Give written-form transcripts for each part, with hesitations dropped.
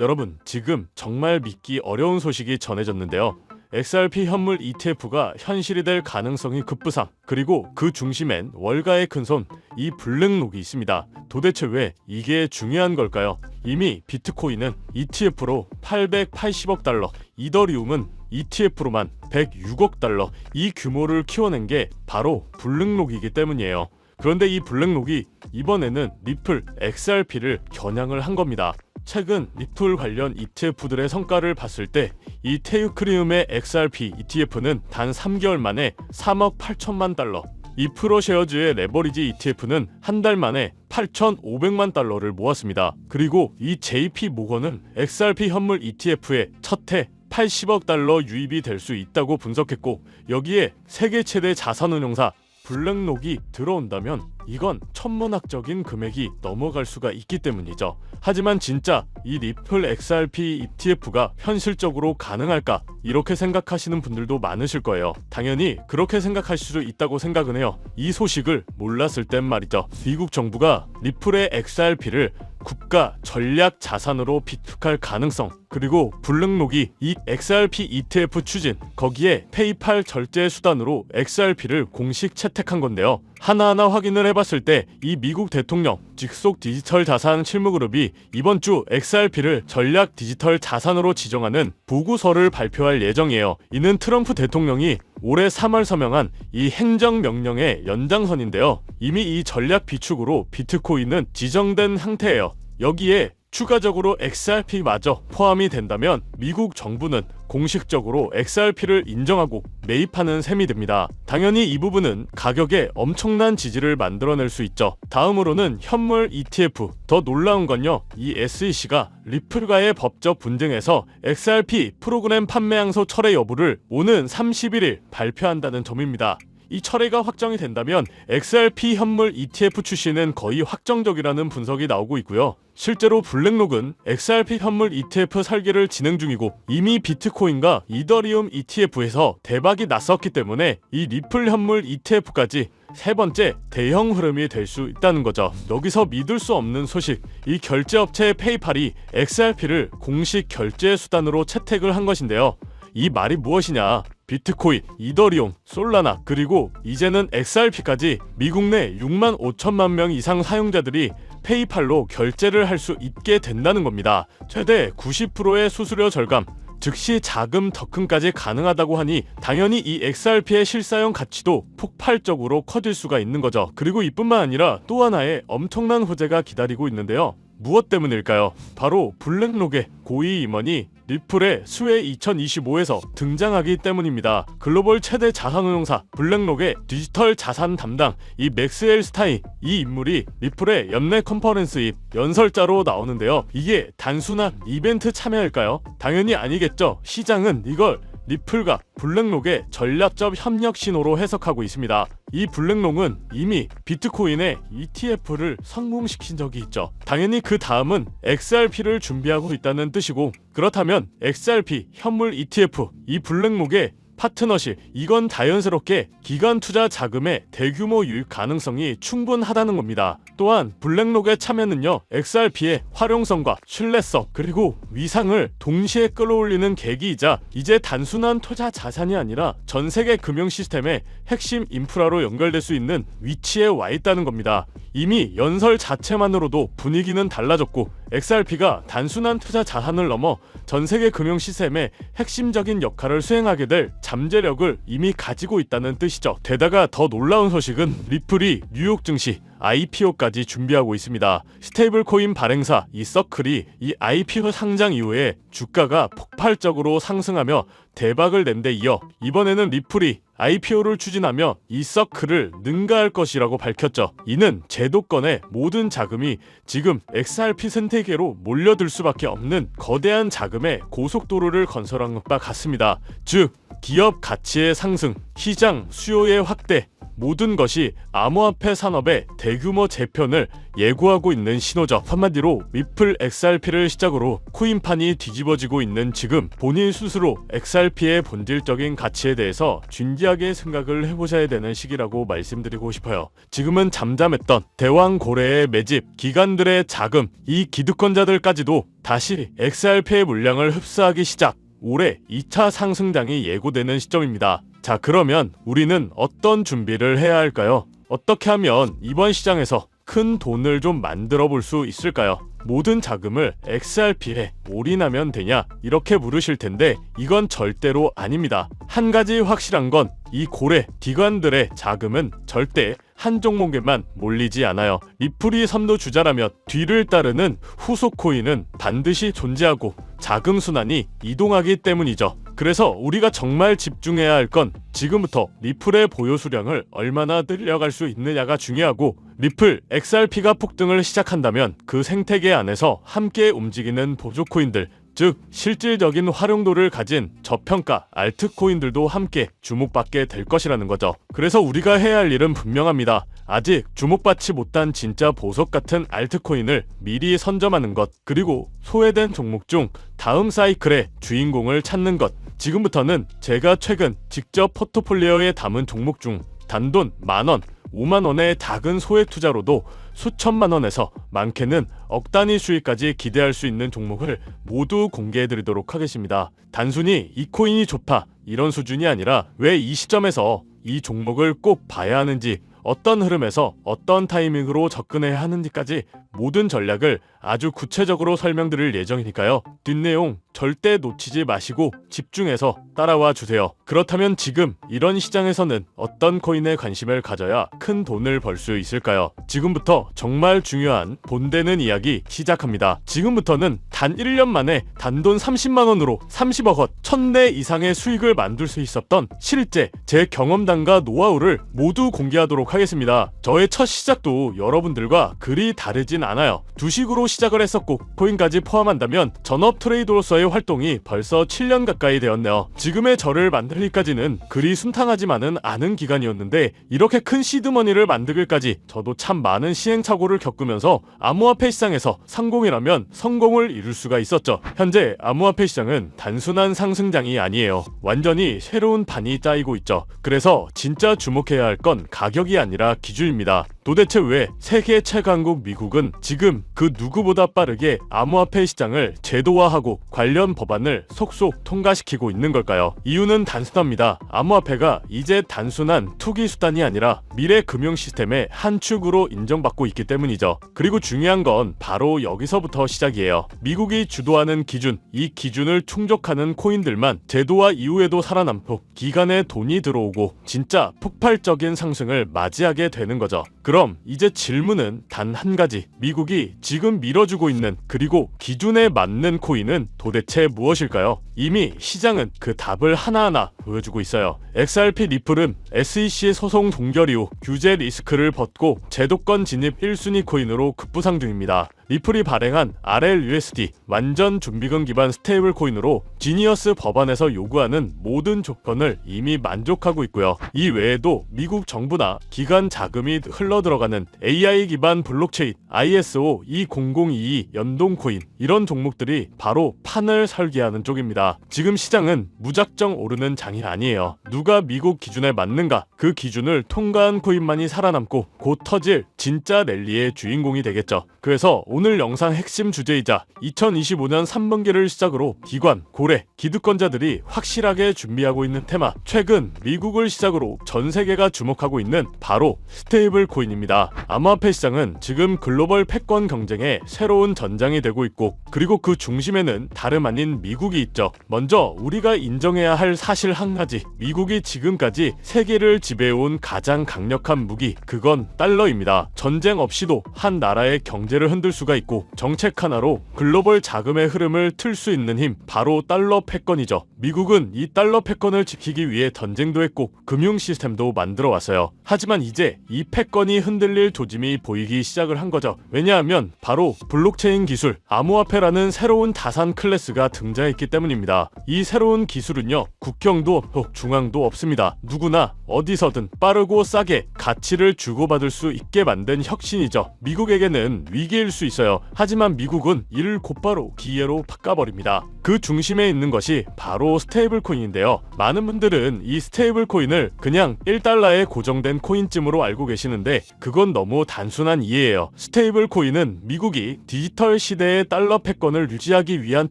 여러분, 지금 정말 믿기 어려운 소식이 전해졌는데요. XRP 현물 ETF가 현실이 될 가능성이 급부상, 그리고 그 중심엔 월가의 큰손, 이 블랙록이 있습니다. 도대체 왜 이게 중요한 걸까요? 이미 비트코인은 ETF로 880억 달러, 이더리움은 ETF로만 106억 달러, 이 규모를 키워낸 게 바로 블랙록이기 때문이에요. 그런데 이 블랙록이 이번에는 리플 XRP를 겨냥을 한 겁니다. 최근 리플 관련 ETF들의 성과를 봤을 때 이 테유크리움의 XRP ETF는 단 3개월 만에 3억 8천만 달러, 이 프로쉐어즈의 레버리지 ETF는 한 달 만에 8,500만 달러를 모았습니다. 그리고 이 JP 모건은 XRP 현물 ETF의 첫해 80억 달러 유입이 될 수 있다고 분석했고, 여기에 세계 최대 자산운용사 블랙록이 들어온다면 이건 천문학적인 금액이 넘어갈 수가 있기 때문이죠. 하지만 진짜 이 리플 XRP ETF가 현실적으로 가능할까? 이렇게 생각하시는 분들도 많으실 거예요. 당연히 그렇게 생각하실 수 있다고 생각은 해요. 이 소식을 몰랐을 땐 말이죠. 미국 정부가 리플의 XRP를 국가 전략 자산으로 비축할 가능성, 그리고 블랙록이 이 XRP ETF 추진, 거기에 페이팔 결제 수단으로 XRP를 공식 채택한 건데요. 하나하나 확인을 해봤을 때 이 미국 대통령 직속 디지털 자산 실무그룹이 이번 주 XRP를 전략 디지털 자산으로 지정하는 보고서를 발표할 예정이에요. 이는 트럼프 대통령이 올해 3월 서명한 이 행정명령의 연장선인데요. 이미 이 전략 비축으로 비트코인은 지정된 상태예요. 여기에 추가적으로 XRP마저 포함이 된다면 미국 정부는 공식적으로 XRP를 인정하고 매입하는 셈이 됩니다. 당연히 이 부분은 가격에 엄청난 지지를 만들어낼 수 있죠. 다음으로는 현물 ETF. 더 놀라운 건요, 이 SEC가 리플과의 법적 분쟁에서 XRP 프로그램 판매항소 철회 여부를 오는 31일 발표한다는 점입니다. 이 철회가 확정이 된다면 XRP 현물 ETF 출시는 거의 확정적이라는 분석이 나오고 있고요. 실제로 블랙록은 XRP 현물 ETF 설계를 진행 중이고, 이미 비트코인과 이더리움 ETF에서 대박이 났었기 때문에 이 리플 현물 ETF까지 세 번째 대형 흐름이 될 수 있다는 거죠. 여기서 믿을 수 없는 소식, 이 결제업체 페이팔이 XRP를 공식 결제 수단으로 채택을 한 것인데요. 이 말이 무엇이냐? 비트코인, 이더리움, 솔라나, 그리고 이제는 XRP까지 미국 내 6만 5천만 명 이상 사용자들이 페이팔로 결제를 할 수 있게 된다는 겁니다. 최대 90%의 수수료 절감, 즉시 자금 덕금까지 가능하다고 하니 당연히 이 XRP의 실사용 가치도 폭발적으로 커질 수가 있는 거죠. 그리고 이뿐만 아니라 또 하나의 엄청난 호재가 기다리고 있는데요. 무엇 때문일까요? 바로 블랙록의 고위 임원이 리플의 수혜 2025에서 등장하기 때문입니다. 글로벌 최대 자산운용사 블랙록의 디지털 자산 담당 이 맥스웰 스타인, 이 인물이 리플의 연내 컨퍼런스입 연설자로 나오는데요. 이게 단순한 이벤트 참여일까요? 당연히 아니겠죠. 시장은 이걸 리플과 블랙록의 전략적 협력 신호로 해석하고 있습니다. 이 블랙록은 이미 비트코인의 ETF를 성공시킨 적이 있죠. 당연히 그 다음은 XRP를 준비하고 있다는 뜻이고, 그렇다면 XRP 현물 ETF, 이 블랙록의 파트너십, 이건 자연스럽게 기관 투자 자금의 대규모 유입 가능성이 충분하다는 겁니다. 또한 블랙록의 참여는요, XRP의 활용성과 신뢰성, 그리고 위상을 동시에 끌어올리는 계기이자 이제 단순한 투자 자산이 아니라 전 세계 금융 시스템의 핵심 인프라로 연결될 수 있는 위치에 와 있다는 겁니다. 이미 연설 자체만으로도 분위기는 달라졌고, XRP가 단순한 투자 자산을 넘어 전 세계 금융 시스템의 핵심적인 역할을 수행하게 될 잠재력을 이미 가지고 있다는 뜻이죠. 게다가 더 놀라운 소식은 리플이 뉴욕 증시 IPO까지 준비하고 있습니다. 스테이블 코인 발행사 이 서클이 이 IPO 상장 이후에 주가가 폭발적으로 상승하며 대박을 낸 데 이어 이번에는 리플이 IPO를 추진하며 이 서클을 능가할 것이라고 밝혔죠. 이는 제도권의 모든 자금이 지금 XRP 생태계로 몰려들 수밖에 없는 거대한 자금의 고속도로를 건설한 것과 같습니다. 즉 기업 가치의 상승, 시장 수요의 확대, 모든 것이 암호화폐 산업의 대규모 재편을 예고하고 있는 신호죠. 한마디로 리플 XRP를 시작으로 코인판이 뒤집어지고 있는 지금 본인 스스로 XRP의 본질적인 가치에 대해서 진지하게 생각을 해보셔야 되는 시기라고 말씀드리고 싶어요. 지금은 잠잠했던 대왕 고래의 매집, 기관들의 자금, 이 기득권자들까지도 다시 XRP의 물량을 흡수하기 시작, 올해 2차 상승장이 예고되는 시점입니다. 자, 그러면 우리는 어떤 준비를 해야 할까요? 어떻게 하면 이번 시장에서 큰 돈을 좀 만들어 볼 수 있을까요? 모든 자금을 XRP에 올인하면 되냐? 이렇게 물으실 텐데 이건 절대로 아닙니다. 한 가지 확실한 건 이 고래, 기관들의 자금은 절대 한 종목에만 몰리지 않아요. 리플이 선도주자라면 뒤를 따르는 후속 코인은 반드시 존재하고 자금 순환이 이동하기 때문이죠. 그래서 우리가 정말 집중해야 할 건 지금부터 리플의 보유 수량을 얼마나 늘려갈 수 있느냐가 중요하고, 리플 XRP가 폭등을 시작한다면 그 생태계 안에서 함께 움직이는 보조 코인들, 즉 실질적인 활용도를 가진 저평가 알트코인들도 함께 주목받게 될 것이라는 거죠. 그래서 우리가 해야 할 일은 분명합니다. 아직 주목받지 못한 진짜 보석 같은 알트코인을 미리 선점하는 것, 그리고 소외된 종목 중 다음 사이클의 주인공을 찾는 것. 지금부터는 제가 최근 직접 포트폴리오에 담은 종목 중 단돈 만원, 5만원의 작은 소액 투자로도 수천만원에서 많게는 억 단위 수익까지 기대할 수 있는 종목을 모두 공개해드리도록 하겠습니다. 단순히 이 코인이 좋다 이런 수준이 아니라 왜 이 시점에서 이 종목을 꼭 봐야 하는지, 어떤 흐름에서 어떤 타이밍으로 접근해야 하는지까지 모든 전략을 아주 구체적으로 설명드릴 예정이니까요. 뒷내용 절대 놓치지 마시고 집중해서 따라와 주세요. 그렇다면 지금 이런 시장에서는 어떤 코인에 관심을 가져야 큰 돈을 벌 수 있을까요? 지금부터 정말 중요한 본되는 이야기 시작합니다. 지금부터는 단 1년 만에 단돈 30만원으로 30억 원, 1000대 이상의 수익을 만들 수 있었던 실제 제 경험담과 노하우를 모두 공개하도록 하겠습니다. 저의 첫 시작도 여러분들과 그리 다르진 않아요. 주식으로 시작을 했었고 코인까지 포함한다면 전업 트레이더로서의 활동이 벌써 7년 가까이 되었네요. 지금의 저를 만들기까지는 그리 순탄하지만은 않은 기간이었는데, 이렇게 큰 시드머니를 만들기까지 저도 참 많은 시행착오를 겪으면서 암호화폐 시장에서 성공이라면 성공을 이룰 수가 있었죠. 현재 암호화폐 시장은 단순한 상승장이 아니에요. 완전히 새로운 판이 짜이고 있죠. 그래서 진짜 주목해야 할 건 가격이 아니라 기준입니다. 도대체 왜 세계 최강국 미국은 지금 그 누구보다 빠르게 암호화폐 시장을 제도화하고 관련 법안을 속속 통과시키고 있는 걸까요? 이유는 단순합니다. 암호화폐가 이제 단순한 투기 수단이 아니라 미래 금융 시스템의 한 축으로 인정받고 있기 때문이죠. 그리고 중요한 건 바로 여기서부터 시작이에요. 미국이 주도하는 기준, 이 기준을 충족하는 코인들만 제도화 이후에도 살아남고 기간에 돈이 들어오고 진짜 폭발적인 상승을 맞이하게 되는 거죠. 그럼 이제 질문은 단 한 가지. 미국이 지금 밀어주고 있는, 그리고 기준에 맞는 코인은 도대체 무엇일까요? 이미 시장은 그 답을 하나하나 보여주고 있어요. XRP 리플은 SEC 소송 동결 이후 규제 리스크를 벗고 제도권 진입 1순위 코인으로 급부상 중입니다. 리플이 발행한 RLUSD 완전 준비금 기반 스테이블 코인으로 지니어스 법안에서 요구하는 모든 조건을 이미 만족하고 있고요. 이 외에도 미국 정부나 기관 자금이 흘러들어가는 AI 기반 블록체인 ISO 20022 연동 코인, 이런 종목들이 바로 판을 설계하는 쪽입니다. 지금 시장은 무작정 오르는 장이 아니에요. 누가 미국 기준에 맞는가, 그 기준을 통과한 코인만이 살아남고 곧 터질 진짜 랠리의 주인공이 되겠죠. 그래서 오늘 영상 핵심 주제이자 2025년 3분기를 시작으로 기관, 고래, 기득권자들이 확실하게 준비하고 있는 테마, 최근 미국을 시작으로 전 세계가 주목하고 있는 바로 스테이블 코인입니다. 암호화폐 시장은 지금 글로벌 패권 경쟁의 새로운 전장이 되고 있고, 그리고 그 중심에는 다름 아닌 미국이 있죠. 먼저 우리가 인정해야 할 사실 한 가지, 미국이 지금까지 세계를 지배해온 가장 강력한 무기, 그건 달러입니다. 전쟁 없이도 한 나라의 경제를 흔들 수가 수가 있고 정책 하나로 글로벌 자금의 흐름을 틀 수 있는 힘, 바로 달러 패권이죠. 미국은 이 달러 패권을 지키기 위해 전쟁도 했고 금융 시스템도 만들어 왔어요. 하지만 이제 이 패권이 흔들릴 조짐이 보이기 시작을 한 거죠. 왜냐하면 바로 블록체인 기술, 암호화폐라는 새로운 자산 클래스가 등장했기 때문입니다. 이 새로운 기술은요, 국경도 없고 중앙도 없습니다. 누구나 어디서든 빠르고 싸게 가치를 주고받을 수 있게 만든 혁신이죠. 미국에게는 위기일 수 있어요. 하지만 미국은 이를 곧바로 기회로 바꿔버립니다. 그 중심에 있는 것이 바로 스테이블 코인인데요. 많은 분들은 이 스테이블 코인을 그냥 1달러에 고정된 코인쯤으로 알고 계시는데 그건 너무 단순한 이해예요. 스테이블 코인은 미국이 디지털 시대의 달러 패권을 유지하기 위한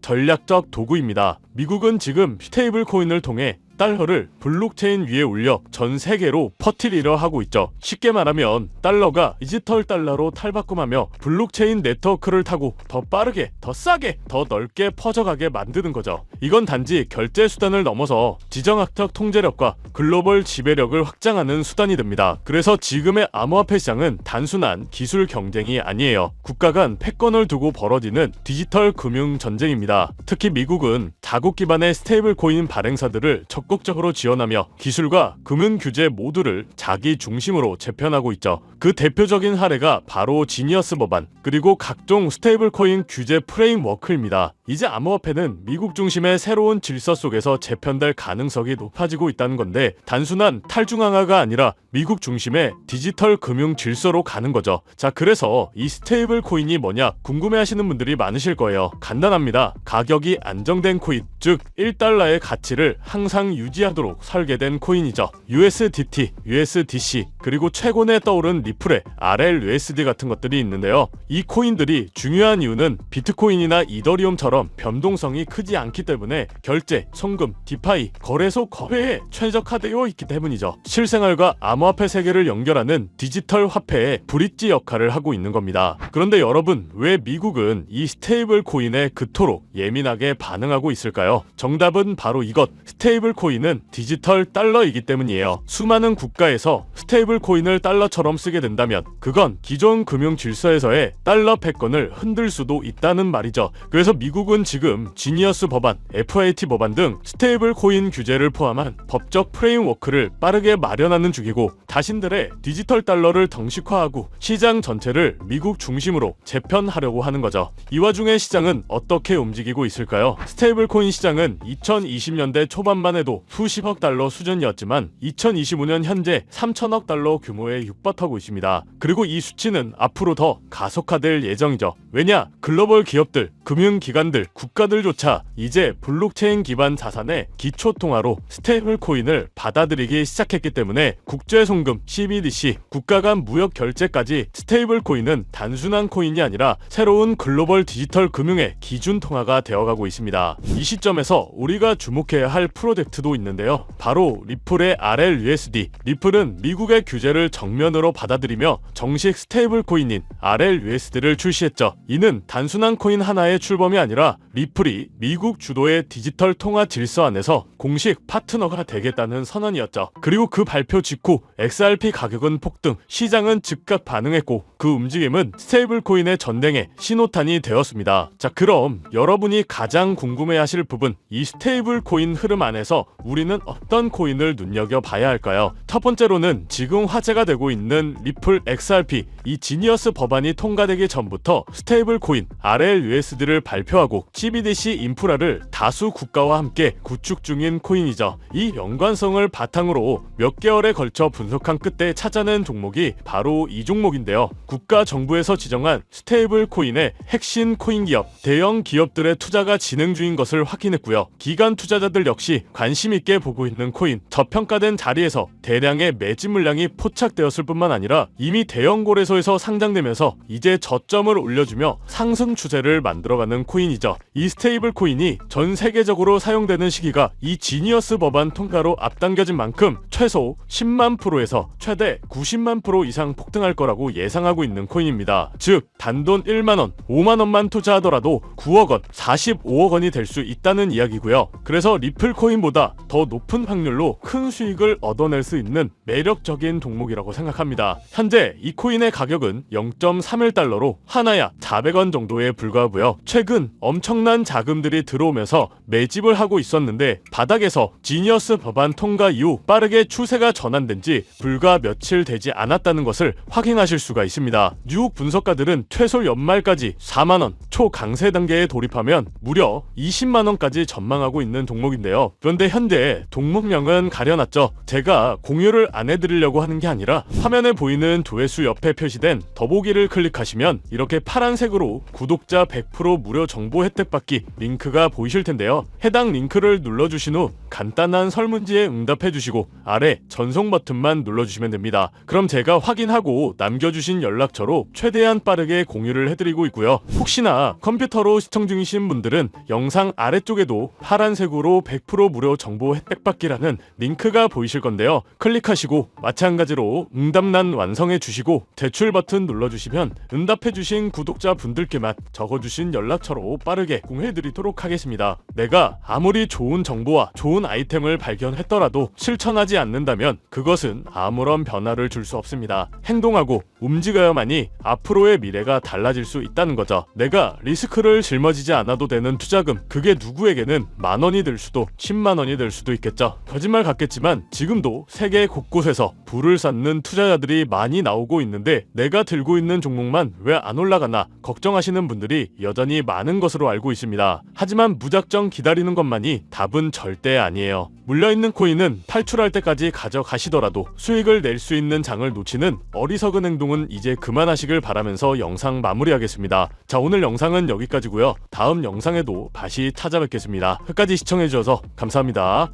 전략적 도구입니다. 미국은 지금 스테이블 코인을 통해 달러를 블록체인 위에 올려 전 세계로 퍼뜨리려 하고 있죠. 쉽게 말하면 달러가 디지털 달러로 탈바꿈하며 블록체인 네트워크를 타고 더 빠르게, 더 싸게, 더 넓게 퍼져가게 만드는 거죠. 이건 단지 결제 수단을 넘어서 지정학적 통제력과 글로벌 지배력을 확장하는 수단이 됩니다. 그래서 지금의 암호화폐 시장은 단순한 기술 경쟁이 아니에요. 국가 간 패권을 두고 벌어지는 디지털 금융 전쟁입니다. 특히 미국은 자국 기반의 스테이블 코인 발행사들을 적극적으로 지원하며 기술과 금융 규제 모두를 자기 중심으로 재편하고 있죠. 그 대표적인 사례가 바로 지니어스 법안, 그리고 각종 스테이블 코인 규제 프레임워크입니다. 이제 암호화폐는 미국 중심의 새로운 질서 속에서 재편될 가능성이 높아지고 있다는 건데, 단순한 탈중앙화가 아니라 미국 중심의 디지털 금융 질서로 가는 거죠. 자, 그래서 이 스테이블 코인이 뭐냐 궁금해하시는 분들이 많으실 거예요. 간단합니다. 가격이 안정된 코인, 즉 1달러의 가치를 항상 유지하도록 설계된 코인이죠. USDT, USDC, 그리고 최근에 떠오른 리플의 RLUSD 같은 것들이 있는데요. 이 코인들이 중요한 이유는 비트코인이나 이더리움처럼 변동성이 크지 않기 때문에 결제, 송금, 디파이, 거래소 거래에 최적화되어 있기 때문이죠. 실생활과 암호화폐 세계를 연결하는 디지털 화폐의 브릿지 역할을 하고 있는 겁니다. 그런데 여러분, 왜 미국은 이 스테이블 코인에 그토록 예민하게 반응하고 있을까요? 정답은 바로 이것, 스테이블 코인은 디지털 달러이기 때문이에요. 수많은 국가에서 스테이블 코인을 달러처럼 쓰게 된다면 그건 기존 금융 질서에서의 달러 패권을 흔들 수도 있다는 말이죠. 그래서 미국은 지금 지니어스 법안, FAT 법안 등 스테이블 코인 규제를 포함한 법적 프레임워크를 빠르게 마련하는 중이고, 자신들의 디지털 달러를 정식화하고 시장 전체를 미국 중심으로 재편하려고 하는 거죠. 이 와중에 시장은 어떻게 움직이고 있을까요? 스테이블 코인 시장은 2020년대 초반만 해도 수십억 달러 수준이었지만 2025년 현재 3천억 달러 규모에 육박하고 있습니다. 그리고 이 수치는 앞으로 더 가속화될 예정이죠. 왜냐? 글로벌 기업들, 금융기관들, 국가들조차 이제 블록체인 기반 자산의 기초통화로 스테이블 코인을 받아들이기 시작했기 때문에 국제송금, CBDC, 국가 간 무역 결제까지 스테이블 코인은 단순한 코인이 아니라 새로운 글로벌 디지털 금융의 기준 통화가 되어가고 있습니다. 이 시점에서 우리가 주목해야 할 프로젝트도 있는데요. 바로 리플의 RLUSD. 리플은 미국의 규제를 정면으로 받아들이며 정식 스테이블 코인인 RLUSD를 출시했죠. 이는 단순한 코인 하나의 출범이 아니라 리플이 미국 주도의 디지털 통화 질서 안에서 공식 파트너가 되겠다는 선언이었죠. 그리고 그 발표 직후 XRP 가격은 폭등, 시장은 즉각 반응했고 그 움직임은 스테이블 코인의 전쟁의 신호탄이 되었습니다. 자, 그럼 여러분이 가장 궁금해하실 부분, 이 스테이블 코인 흐름 안에서 우리는 어떤 코인을 눈여겨봐야 할까요? 첫 번째로는 지금 화제가 되고 있는 리플 XRP, 이 지니어스 법안이 통과되기 전부터 스테이블 코인 RLUSD를 발표하고 CBDC 인프라를 다수 국가와 함께 구축 중인 코인이죠. 이 연관성을 바탕으로 몇 개월에 걸쳐 분석한 끝에 찾아낸 종목이 바로 이 종목인데요. 국가 정부에서 지정한 스테이블 코인의 핵심 코인 기업, 대형 기업들의 투자가 진행 중인 것을 확인했고요. 기관 투자자들 역시 관심 있게 보고 있는 코인, 저평가된 자리에서 대량의 매집 물량이 포착되었을 뿐만 아니라 이미 대형 거래소에서 상장되면서 이제 저점을 올려주며 상승 추세를 만들어가는 코인이죠. 아시죠? 이 스테이블 코인이 전 세계적으로 사용되는 시기가 이 지니어스 법안 통과로 앞당겨진 만큼 최소 10만 프로에서 최대 90만 프로 이상 폭등할 거라고 예상하고 있는 코인입니다. 즉 단돈 1만원, 5만원만 투자하더라도 9억원, 45억원이 될 수 있다는 이야기고요. 그래서 리플 코인보다 더 높은 확률로 큰 수익을 얻어낼 수 있는 매력적인 종목이라고 생각합니다. 현재 이 코인의 가격은 0.31달러로 하나야 400원 정도에 불과하고요. 최근 엄청난 자금들이 들어오면서 매집을 하고 있었는데 바닥에서 지니어스 법안 통과 이후 빠르게 추세가 전환된 지 불과 며칠 되지 않았다는 것을 확인하실 수가 있습니다. 뉴욕 분석가들은 최소 연말까지 4만원 초강세 단계에 돌입하면 무려 20만원까지 전망하고 있는 종목인데요. 그런데 현재 종목명은 가려놨죠. 제가 공유를 안 해드리려고 하는 게 아니라 화면에 보이는 조회수 옆에 표시된 더보기를 클릭하시면 이렇게 파란색으로 구독자 100% 무료 정보 혜택 받기 링크가 보이실 텐데요. 해당 링크를 눌러주신 후 간단한 설문지에 응답해주시고 아래 전송 버튼만 눌러주시면 됩니다. 그럼 제가 확인하고 남겨주신 연락처로 최대한 빠르게 공유를 해드리고 있고요. 혹시나 컴퓨터로 시청 중이신 분들은 영상 아래쪽에도 파란색으로 100% 무료 정보 혜택 받기라는 링크가 보이실 건데요. 클릭하시고 마찬가지로 응답란 완성해 주시고 제출 버튼 눌러주시면 응답해주신 구독자 분들께만 적어주신 연락처로 빠르게 공유해드리도록 하겠습니다. 내가 아무리 좋은 정보와 좋은 아이템을 발견했더라도 실천하지 않는다면 그것은 아무런 변화를 줄 수 없습니다. 행동하고 움직여야만이 앞으로의 미래가 달라질 수 있다는 거죠. 내가 리스크를 짊어지지 않아도 되는 투자금, 그게 누구에게는 만원이 될 수도 10만원이 될 수도 있겠죠. 거짓말 같겠지만 지금도 세계 곳곳에서 부를 쌓는 투자자들이 많이 나오고 있는데 내가 들고 있는 종목만 왜 안 올라가나 걱정하시는 분들이 여전히 많은 것으로 알고 있습니다. 하지만 무작정 기다리는 것만이 답은 절대 아니에요. 물려있는 코인은 탈출할 때까지 가져가시더라도 수익을 낼 수 있는 장을 놓치는 어리석은 행동은 이제 그만하시길 바라면서 영상 마무리하겠습니다. 자, 오늘 영상은 여기까지고요. 다음 영상에도 다시 찾아뵙겠습니다. 끝까지 시청해주셔서 감사합니다.